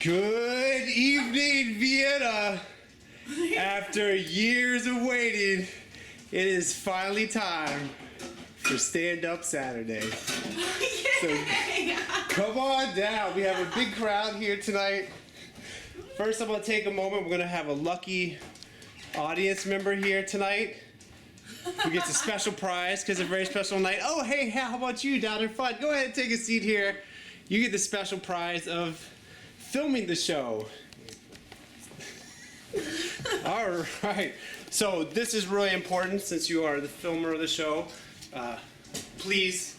Good evening, Vienna. After years of waiting, it is finally time for Stand Up Saturday. So come on down. We have a big crowd here tonight. First, I'm going to take a moment. We're going to have a lucky audience member here tonight who gets a special prize because it's a very special night. Oh, hey, how about you down in front? Go ahead and take a seat here. You get the special prize of filming the show. All right. So this is really important since you are the filmer of the show. Please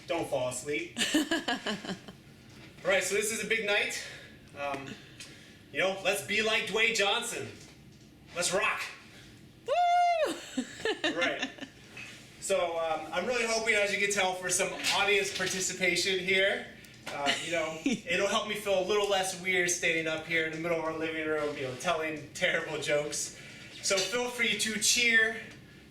don't fall asleep. All right. So this is a big night. Let's be like Dwayne Johnson. Let's rock. Woo! Right. So I'm really hoping, as you can tell, for some audience participation here. It'll help me feel a little less weird standing up here in the middle of our living room, telling terrible jokes. So feel free to cheer,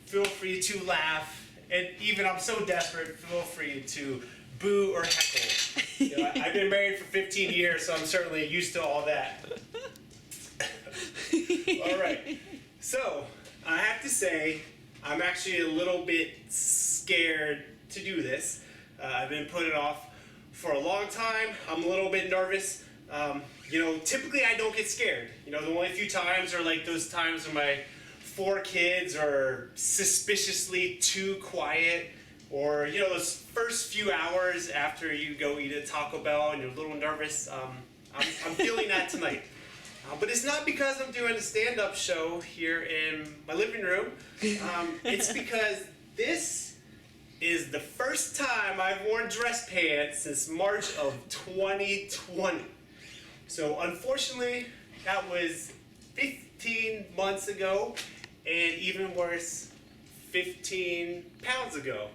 feel free to laugh, and even I'm so desperate, feel free to boo or heckle. I've been married for 15 years, so I'm certainly used to all that. All right. So I have to say, I'm actually a little bit scared to do this. I've been putting it off for a long time. I'm a little bit nervous. Typically I don't get scared. The only few times are like those times when my 4 kids are suspiciously too quiet, or those first few hours after you go eat at Taco Bell and you're a little nervous. I'm feeling that tonight. But it's not because I'm doing a stand-up show here in my living room. It's because this is the first time I've worn dress pants since March of 2020. So unfortunately, that was 15 months ago, and even worse, 15 pounds ago.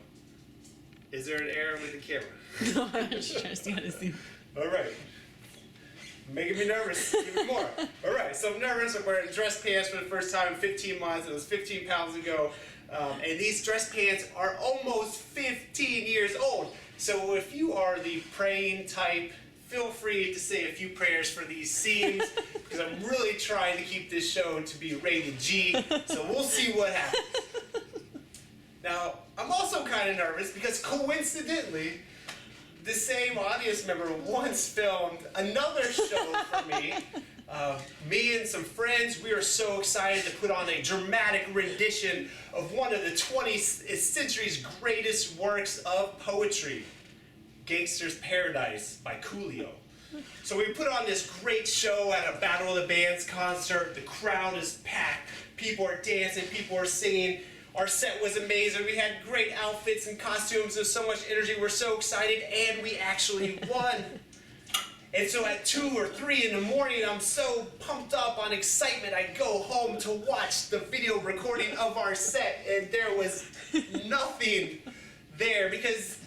Is there an error with the camera? No, I'm just trying to see how to see. All right. Making me nervous even more. All right, so I'm nervous. I'm wearing dress pants for the first time in 15 months. It was 15 pounds ago. And these dress pants are almost 15 years old. So if you are the praying type, feel free to say a few prayers for these seams, because I'm really trying to keep this show to be rated G. So we'll see what happens. Now, I'm also kind of nervous because coincidentally, the same audience member once filmed another show for me. Me and some friends, we are so excited to put on a dramatic rendition of one of the 20th century's greatest works of poetry, Gangster's Paradise by Coolio. So we put on this great show at a Battle of the Bands concert. The crowd is packed. People are dancing. People are singing. Our set was amazing. We had great outfits and costumes. There's so much energy. We're so excited, and we actually won. And so at 2 or 3 in the morning, I'm so pumped up on excitement, I go home to watch the video recording of our set, and there was nothing there because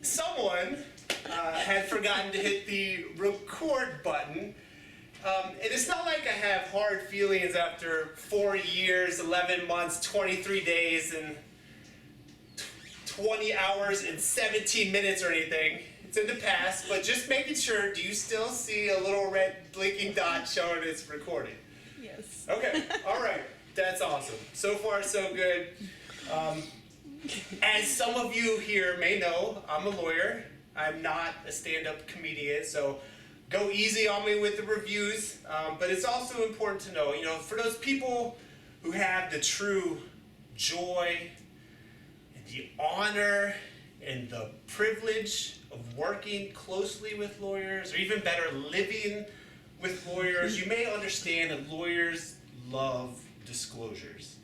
someone had forgotten to hit the record button. And it's not like I have hard feelings after 4 years, 11 months, 23 days, and 20 hours and 17 minutes or anything. It's in the past, but just making sure, do you still see a little red blinking dot showing it's recording? Yes. Okay, all right, that's awesome. So far, so good. As some of you here may know, I'm a lawyer. I'm not a stand-up comedian, so go easy on me with the reviews, but it's also important to know, for those people who have the true joy and the honor and the privilege of working closely with lawyers, or even better, living with lawyers, you may understand that lawyers love disclosures.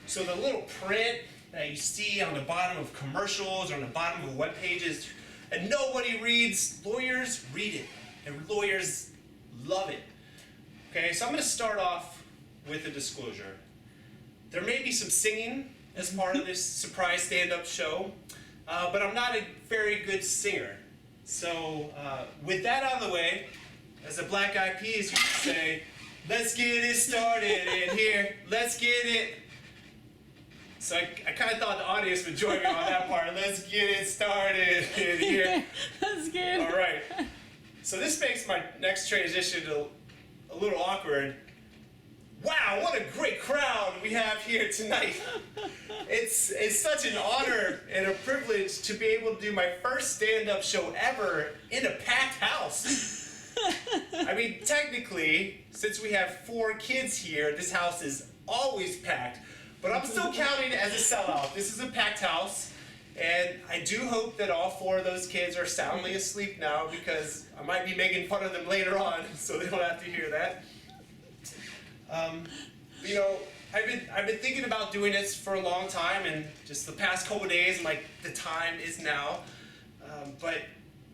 So the little print that you see on the bottom of commercials or on the bottom of web pages, and nobody reads, lawyers read it. And lawyers love it. Okay, so I'm going to start off with a disclosure. There may be some singing as part of this surprise stand-up show, but I'm not a very good singer. So with that out of the way, as the Black Eyed Peas used to say, let's get it started in here, let's get it So I kind of thought the audience would join me on that part. Let's get it started in here. That's good. All right. So this makes my next transition a little awkward. Wow, what a great crowd we have here tonight. It's such an honor and a privilege to be able to do my first stand-up show ever in a packed house. I mean, technically, since we have 4 kids here, this house is always packed. But I'm still counting it as a sellout. This is a packed house, and I do hope that all 4 of those kids are soundly asleep now, because I might be making fun of them later on, so they don't have to hear that. You know, I've been thinking about doing this for a long time, and just the past couple of days, I'm like, the time is now. But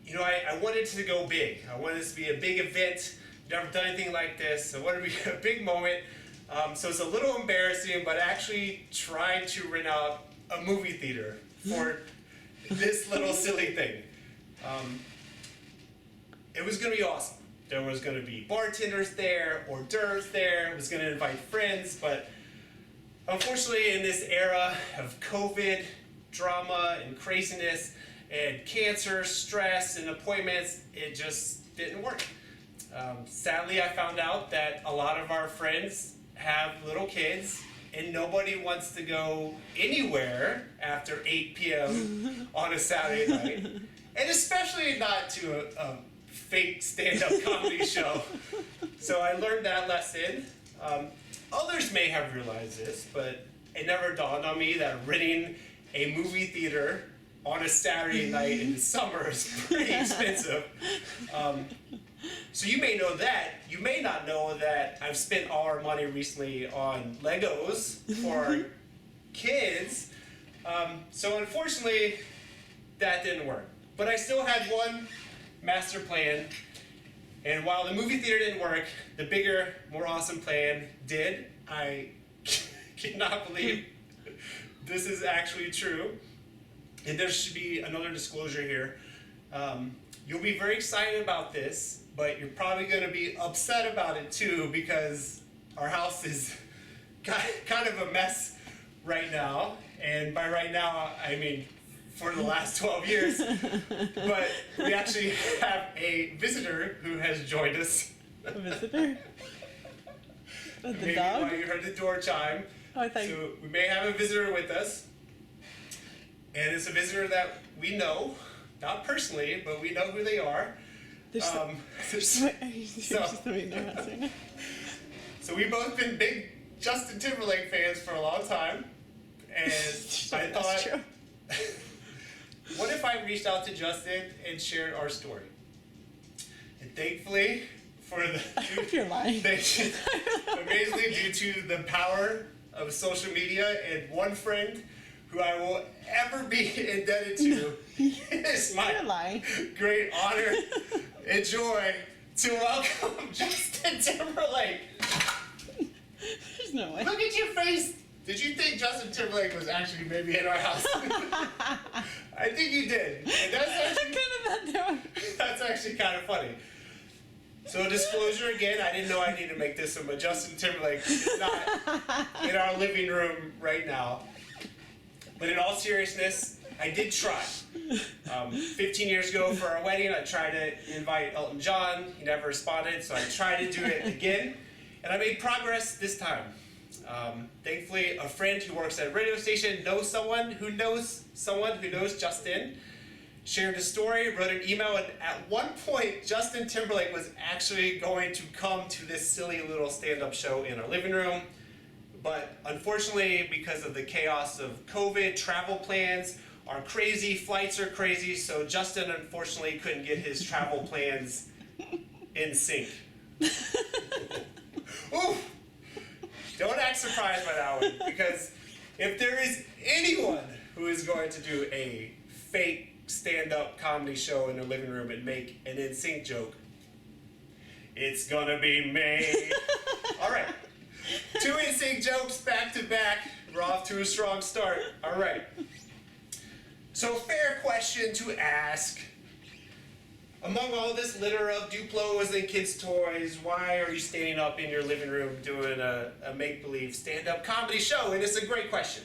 you know, I wanted to go big. I wanted this to be a big event. Never done anything like this. I wanted to be a big moment. So it's a little embarrassing, but I actually tried to rent out a movie theater for this little silly thing. It was going to be awesome. There was going to be bartenders there, hors d'oeuvres there. I was going to invite friends, but unfortunately in this era of COVID, drama, and craziness, and cancer, stress, and appointments, it just didn't work. Sadly, I found out that a lot of our friends have little kids, and nobody wants to go anywhere after 8 p.m. on a Saturday night, and especially not to a fake stand-up comedy show. So I learned that lesson. Others may have realized this, but it never dawned on me that renting a movie theater on a Saturday night in the summer is pretty expensive. So you may know that. You may not know that I've spent all our money recently on Legos for our kids. So unfortunately, that didn't work. But I still had one master plan. And while the movie theater didn't work, the bigger, more awesome plan did. I cannot believe this is actually true. And there should be another disclosure here. You'll be very excited about this, but you're probably going to be upset about it too, because our house is kind of a mess right now. And by right now, I mean for the last 12 years. But we actually have a visitor who has joined us. A visitor? The Maybe dog? why you heard the door chime. Oh, I thought So we may have a visitor with us. And it's a visitor that we know, not personally, but we know who they are. There's So- Are you so- just throwing their house right now? So we've both been big Justin Timberlake fans for a long time. And I That's thought, true. what if I reached out to Justin and shared our story? And thankfully, for the I hope you're lying. amazingly, due to the power of social media and one friend who I will ever be indebted to, it's You're my lying. great honor and joy to welcome Justin Timberlake. There's no way. Look at your face. Did you think Justin Timberlake was actually maybe in our house? I think you did. And that's actually kind of funny. So disclosure again, I didn't know I needed to make this one, but Justin Timberlake is not in our living room right now. But in all seriousness, I did try. 15 years ago for our wedding, I tried to invite Elton John. He never responded, so I tried to do it again. And I made progress this time. Thankfully, a friend who works at a radio station knows someone who knows Justin, shared a story, wrote an email, and at one point, Justin Timberlake was actually going to come to this silly little stand-up show in our living room. But unfortunately, because of the chaos of COVID, travel plans are crazy, flights are crazy, so Justin unfortunately couldn't get his travel plans in sync. Ooh! Don't act surprised by that one, because if there is anyone who is going to do a fake stand-up comedy show in their living room and make an in-sync joke, it's gonna be me. All right, 2 in-sync jokes back to back. We're off to a strong start. All right. So, fair question to ask. Among all this litter of Duplos and kids' toys, why are you standing up in your living room doing a make-believe stand-up comedy show? And it's a great question.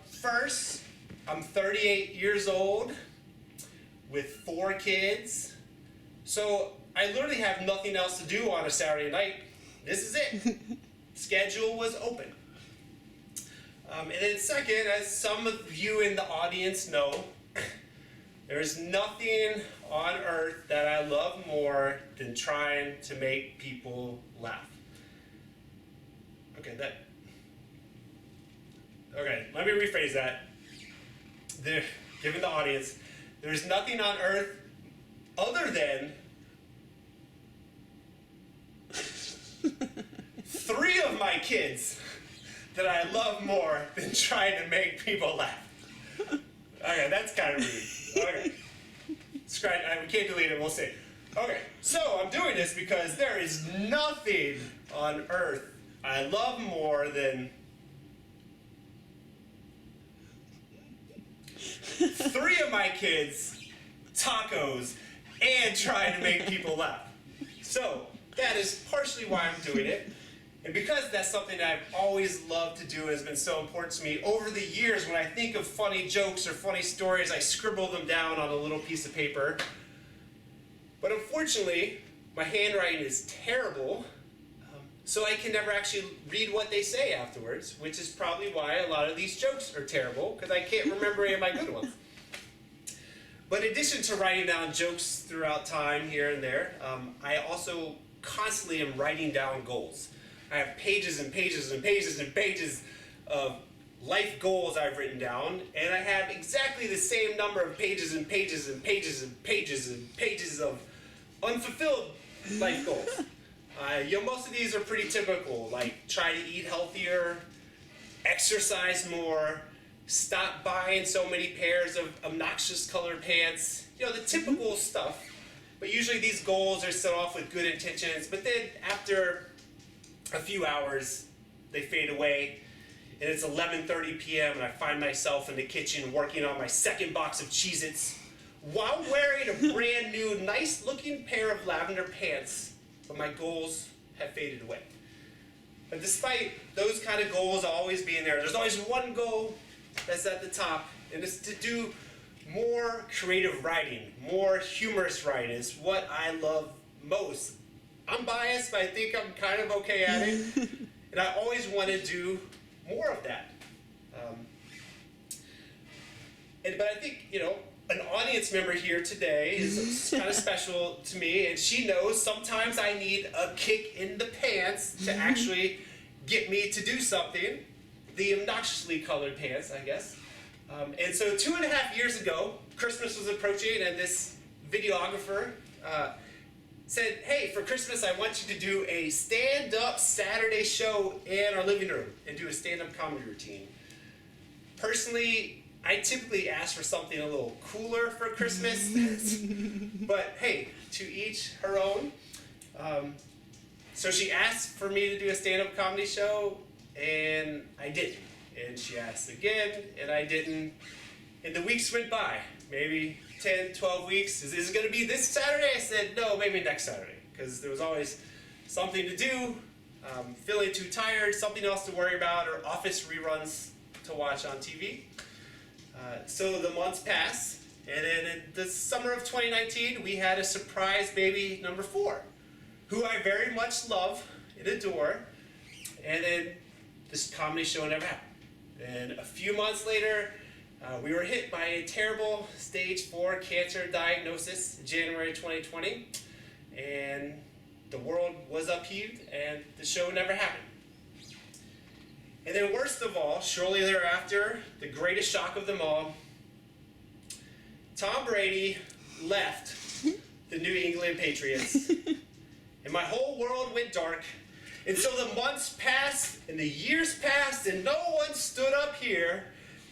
First, I'm 38 years old with 4 kids. So I literally have nothing else to do on a Saturday night. This is it. Schedule was open. And then second, as some of you in the audience know, there's nothing on earth that I love more than trying to make people laugh. Okay, let me rephrase that. Given the audience, there's nothing on earth other than 3 of my kids that I love more than trying to make people laugh. Okay, that's kind of rude. Okay. We can't delete it, we'll see. Okay, so I'm doing this because there is nothing on earth I love more than 3 of my kids, tacos, and trying to make people laugh. So that is partially why I'm doing it. And because that's something that I've always loved to do and has been so important to me, over the years when I think of funny jokes or funny stories, I scribble them down on a little piece of paper. But unfortunately, my handwriting is terrible, so I can never actually read what they say afterwards, which is probably why a lot of these jokes are terrible, because I can't remember any of my good ones. But in addition to writing down jokes throughout time here and there, I also constantly am writing down goals. I have pages and pages and pages and pages of life goals I've written down, and I have exactly the same number of pages and pages and pages and pages and pages of unfulfilled life goals. Most of these are pretty typical, like try to eat healthier, exercise more, stop buying so many pairs of obnoxious colored pants, the typical stuff. But usually these goals are set off with good intentions, but then after a few hours, they fade away, and it's 11:30 p.m. and I find myself in the kitchen working on my second box of Cheez-Its while wearing a brand new, nice-looking pair of lavender pants, but my goals have faded away. But despite those kind of goals always being there's always one goal that's at the top, and it's to do more creative writing, more humorous writing. It's what I love most. I'm biased, but I think I'm kind of okay at it. And I always want to do more of that. But I think, an audience member here today is kind of special to me, and she knows sometimes I need a kick in the pants to actually get me to do something. The obnoxiously colored pants, I guess. And so 2.5 years ago, Christmas was approaching, and this videographer said, hey, for Christmas, I want you to do a stand-up Saturday show in our living room and do a stand-up comedy routine. Personally, I typically ask for something a little cooler for Christmas, but hey, to each her own. So she asked for me to do a stand-up comedy show, and I didn't. And she asked again, and I didn't. And the weeks went by, maybe 10, 12 weeks. Is it going to be this Saturday? I said, no, maybe next Saturday, because there was always something to do, feeling too tired, something else to worry about, or office reruns to watch on TV. So the months passed, and then in the summer of 2019, we had a surprise baby number 4, who I very much love and adore, and then this comedy show never happened. And a few months later, we were hit by a terrible stage 4 cancer diagnosis in January 2020, and the world was upheaved, and the show never happened. And then worst of all, shortly thereafter, the greatest shock of them all, Tom Brady left the New England Patriots, and my whole world went dark. And so the months passed, and the years passed, and no one stood up here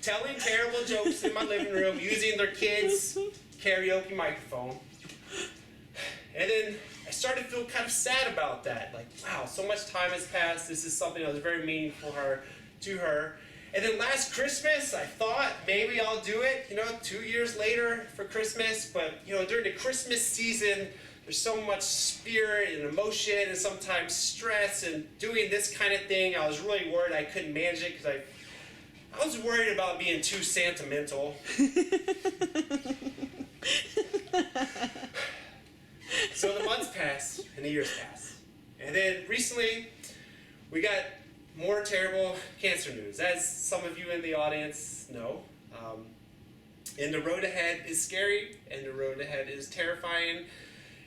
telling terrible jokes in my living room using their kids' karaoke microphone. And then I started to feel kind of sad about that. Like, wow, so much time has passed. This is something that was very meaningful to her. And then last Christmas, I thought maybe I'll do it, 2 years later for Christmas. But, during the Christmas season, there's so much spirit and emotion and sometimes stress. And doing this kind of thing, I was really worried I couldn't manage it because I was worried about being too sentimental. So the months passed and the years passed. And then recently, we got more terrible cancer news, as some of you in the audience know. And the road ahead is scary, and the road ahead is terrifying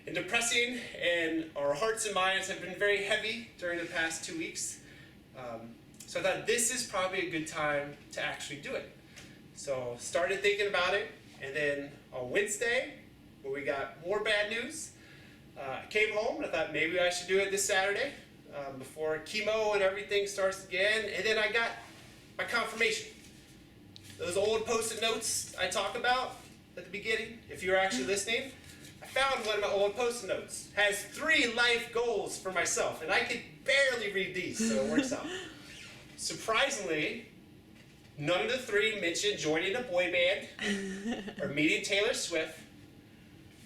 and depressing, and our hearts and minds have been very heavy during the past 2 weeks. So I thought this is probably a good time to actually do it. So started thinking about it, and then on Wednesday, when we got more bad news, I came home and I thought maybe I should do it this Saturday before chemo and everything starts again. And then I got my confirmation. Those old post-it notes I talk about at the beginning, if you're actually listening, I found one of my old post-it notes. It has 3 life goals for myself, and I could barely read these, so it works out. Surprisingly, none of the 3 mentioned joining a boy band or meeting Taylor Swift.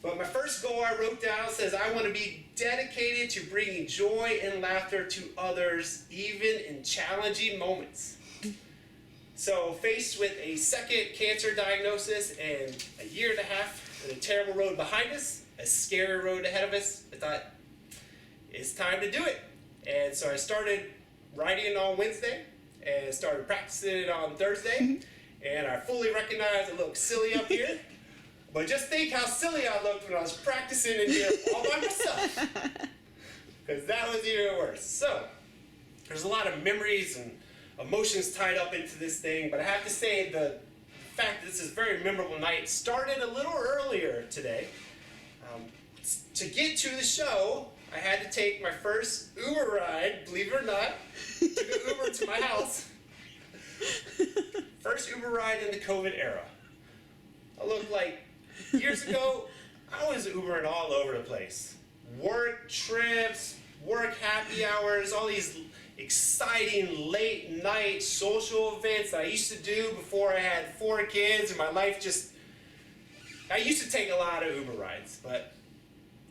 But my first goal I wrote down says, I want to be dedicated to bringing joy and laughter to others, even in challenging moments. So faced with a second cancer diagnosis and a year and a half and a terrible road behind us, a scary road ahead of us, I thought, it's time to do it. And so I started writing it on Wednesday and started practicing it on Thursday. And I fully recognize it looks silly up here. But just think how silly I looked when I was practicing in here all by myself. Because that was even worse. So, there's a lot of memories and emotions tied up into this thing. But I have to say, the fact that this is a very memorable night started a little earlier today. To get to the show, I had to take my first Uber ride, believe it or not. Took an Uber to my house. First Uber ride in the COVID era. I look like years ago, I was Ubering all over the place. Work trips, work happy hours, all these exciting late night social events that I used to do before I had 4 kids and my life just... I used to take a lot of Uber rides, but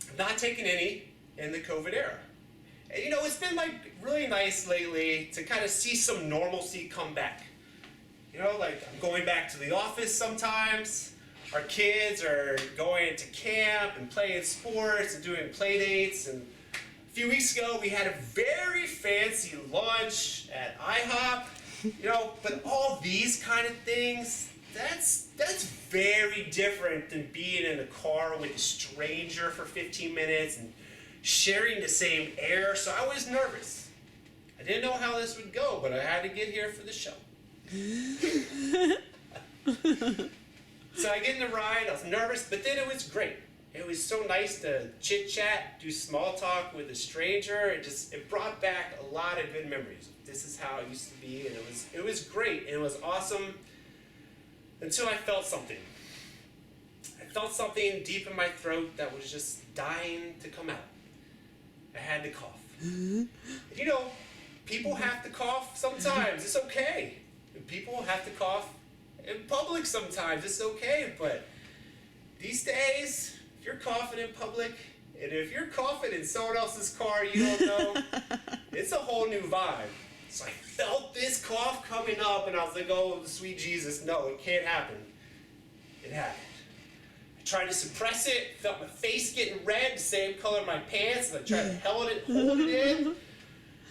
I'm not taking any in the COVID era. And you know, it's been like really nice lately to kind of see some normalcy come back. You know, like I'm going back to the office sometimes. Our kids are going to camp and playing sports and doing play dates. And a few weeks ago, we had a very fancy lunch at IHOP. You know, but all these kind of things, that's very different than being in a car with a stranger for 15 minutes and sharing the same air. So I was nervous. I didn't know how this would go, but I had to get here for the show. So I get in the ride, I was nervous, but then it was great. It was so nice to chit-chat, do small talk with a stranger. It brought back a lot of good memories. This is how it used to be, and it was great, and it was awesome until I felt something. I felt something deep in my throat that was just dying to come out. I had to cough. You know, people have to cough sometimes. It's okay. People have to cough in public sometimes. It's okay, but these days, if you're coughing in public, and if you're coughing in someone else's car you don't know, it's a whole new vibe. So I felt this cough coming up, and I was like, oh, sweet Jesus, no, it can't happen. It happened. I tried to suppress it, felt my face getting red, the same color my pants, and I tried to hold it in.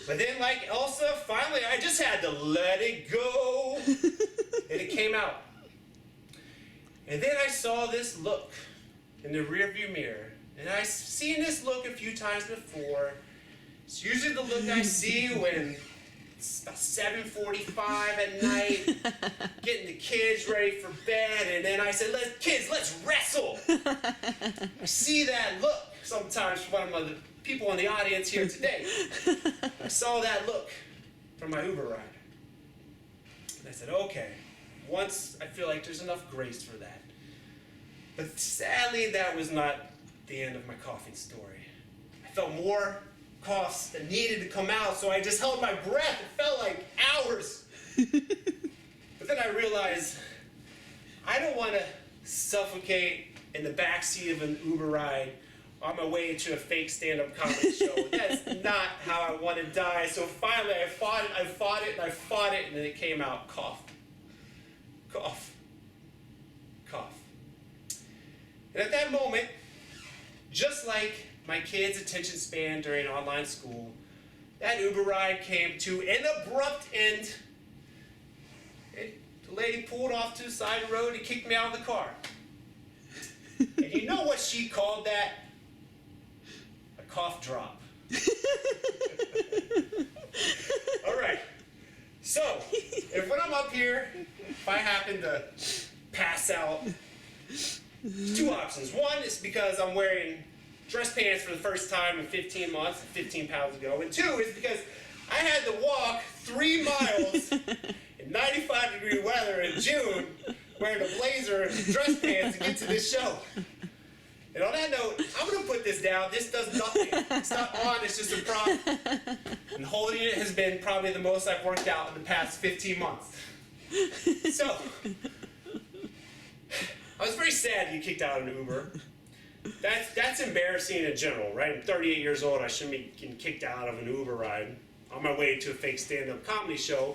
But then, like Elsa, finally I just had to let it go. And it came out. And then I saw this look in the rearview mirror. And I've seen this look a few times before. It's usually the look I see when it's about 7:45 at night, getting the kids ready for bed, and then I said, let's wrestle. I see that look sometimes from one of the people in the audience here today. I saw that look from my Uber ride. And I said, okay, once I feel like there's enough grace for that. But sadly, that was not the end of my coughing story. I felt more coughs that needed to come out, so I just held my breath. It felt like hours. But then I realized I don't want to suffocate in the backseat of an Uber ride on my way to a fake stand-up comedy show. That's not how I want to die. So finally, I fought it, and then it came out, cough. cough, cough. And at that moment, just like my kids' attention span during online school, that Uber ride came to an abrupt end. And the lady pulled off to the side of the road and kicked me out of the car. And you know what she called that? A cough drop. All right. So, if when I'm up here, if I happen to pass out, there's two options. One is because I'm wearing dress pants for the first time in 15 months, 15 pounds ago. And two is because I had to walk 3 miles in 95-degree weather in June wearing a blazer and dress pants to get to this show. And on that note, I'm going to put this down. This does nothing. It's not on, it's just a prop. And holding it has been probably the most I've worked out in the past 15 months. So, I was very sad to get kicked out of an Uber. That's embarrassing in general, right? I'm 38 years old. I shouldn't be getting kicked out of an Uber ride on my way to a fake stand-up comedy show.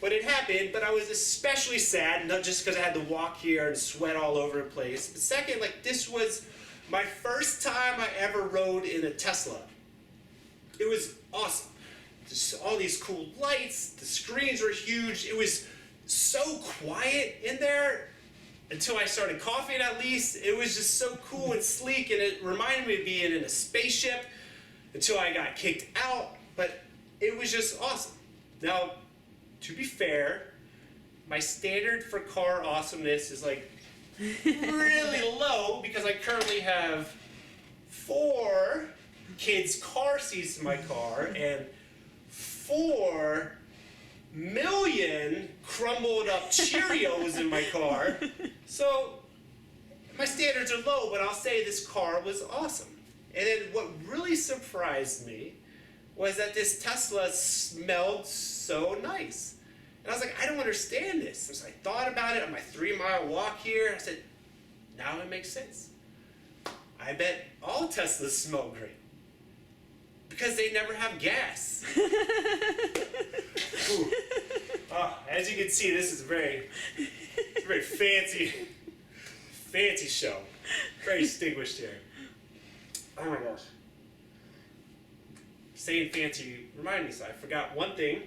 But it happened, but I was especially sad, not just because I had to walk here and sweat all over the place. But second, like, this was my first time I ever rode in a Tesla. It was awesome. Just all these cool lights, the screens were huge. It was so quiet in there until I started coughing at least. It was just so cool and sleek, and it reminded me of being in a spaceship until I got kicked out, but it was just awesome. Now, to be fair, my standard for car awesomeness is like really low because I currently have 4 kids' car seats in my car and 4 million crumbled up Cheerios in my car. So my standards are low, but I'll say this car was awesome. And then what really surprised me was that this Tesla smelled so nice. And I was like, I don't understand this. So I thought about it on my 3-mile walk here. I said, now it makes sense. I bet all Teslas smell great. Because they never have gas. As you can see, this is a very fancy show. Very distinguished here. Oh my gosh. Saying fancy reminded me, so I forgot one thing.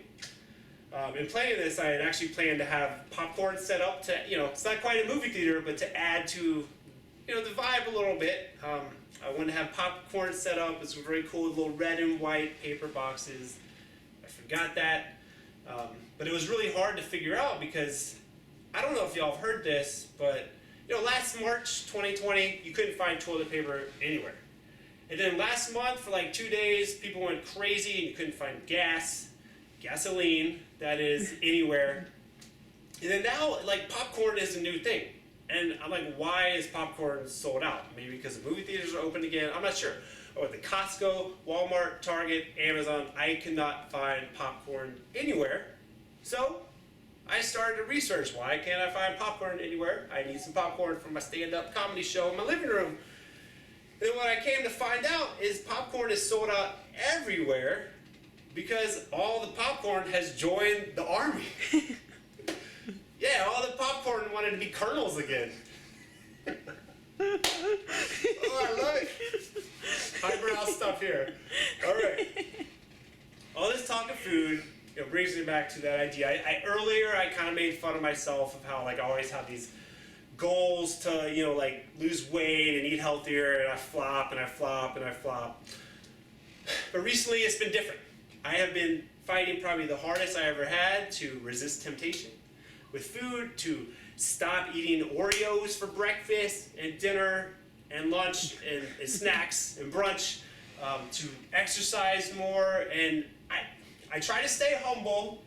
In planning this, I had actually planned to have popcorn set up to, it's not quite a movie theater, but to add to, the vibe a little bit. I wanted to have popcorn set up with some very cool little red and white paper boxes. I forgot that. But it was really hard to figure out because, I don't know if y'all have heard this, but, last March 2020, you couldn't find toilet paper anywhere. And then last month, for like 2 days, people went crazy and you couldn't find gasoline, that is, anywhere. And then now, like, popcorn is a new thing. And I'm like, why is popcorn sold out? Maybe because the movie theaters are open again? I'm not sure. Or at the Costco, Walmart, Target, Amazon, I could not find popcorn anywhere. So I started to research, why can't I find popcorn anywhere? I need some popcorn for my stand-up comedy show in my living room. And what I came to find out is popcorn is sold out everywhere because all the popcorn has joined the army. Yeah, all the popcorn wanted to be colonels again. Oh, I love it. Highbrow stuff here. All right. All this talk of food brings me back to that idea. Earlier I kind of made fun of myself of how I always have these goals to lose weight and eat healthier, and I flop and I flop and I flop. But recently it's been different. I have been fighting probably the hardest I ever had to resist temptation with food, to stop eating Oreos for breakfast and dinner and lunch and snacks and brunch, to exercise more. And I try to stay humble.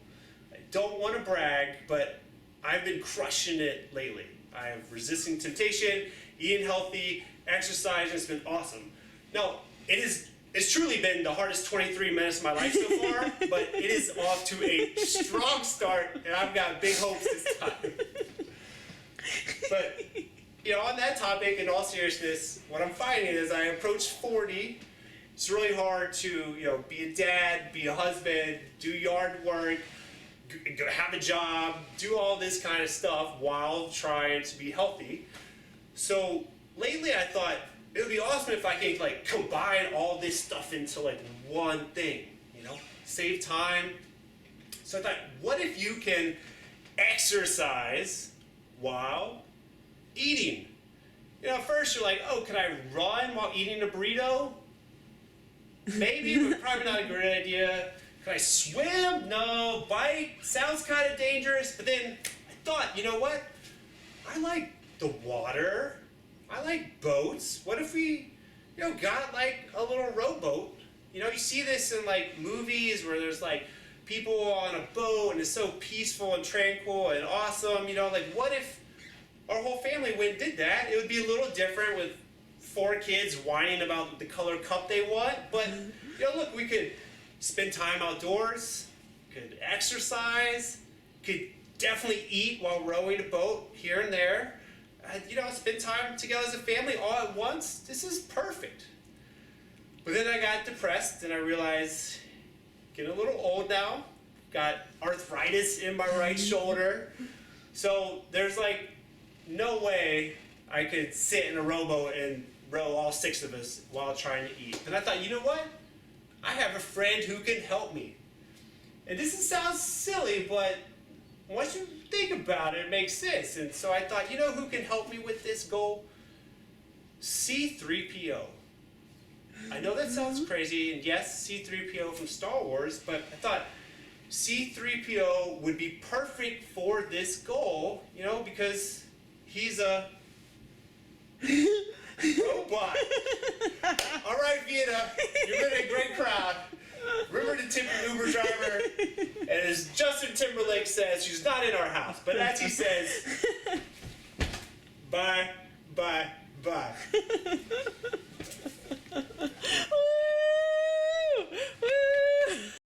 I don't want to brag, but I've been crushing it lately. I have resisting temptation, eating healthy, exercise, and it's been awesome. Now, it's truly been the hardest 23 minutes of my life so far, but it is off to a strong start, and I've got big hopes this time. But, on that topic, in all seriousness, what I'm finding is I approach 40, it's really hard to, be a dad, be a husband, do yard work, have a job, do all this kind of stuff while trying to be healthy. So lately I thought it would be awesome if I could like combine all this stuff into like one thing, you know, save time. So I thought, what if you can exercise while eating? You know, at first you're like, oh, can I run while eating a burrito? Maybe, but probably not a great idea. Can I swim? No. Bike? Sounds kind of dangerous. But then I thought, you know what? I like the water. I like boats. What if we, you know, got like a little rowboat? You know, you see this in like movies where there's like people on a boat and it's so peaceful and tranquil and awesome. You know, like what if our whole family went and did that? It would be a little different with 4 kids whining about the color cup they want. But, you know, look, we could spend time outdoors, could exercise, could definitely eat while rowing a boat here and there. You know, spend time together as a family all at once. This is perfect. But then I got depressed and I realized, getting a little old now, got arthritis in my right shoulder. So there's like no way I could sit in a rowboat and row all 6 of us while trying to eat. And I thought, you know what? I have a friend who can help me. And this sounds silly, but once you think about it, it makes sense. And so I thought, you know who can help me with this goal? C-3PO. I know that sounds crazy, and yes, C-3PO from Star Wars, but I thought C-3PO would be perfect for this goal, you know, because he's a robot. All right, Vienna, you're in a great crowd. Remember to tip your Uber driver. And as Justin Timberlake says, she's not in our house, but as he says, bye, bye, bye.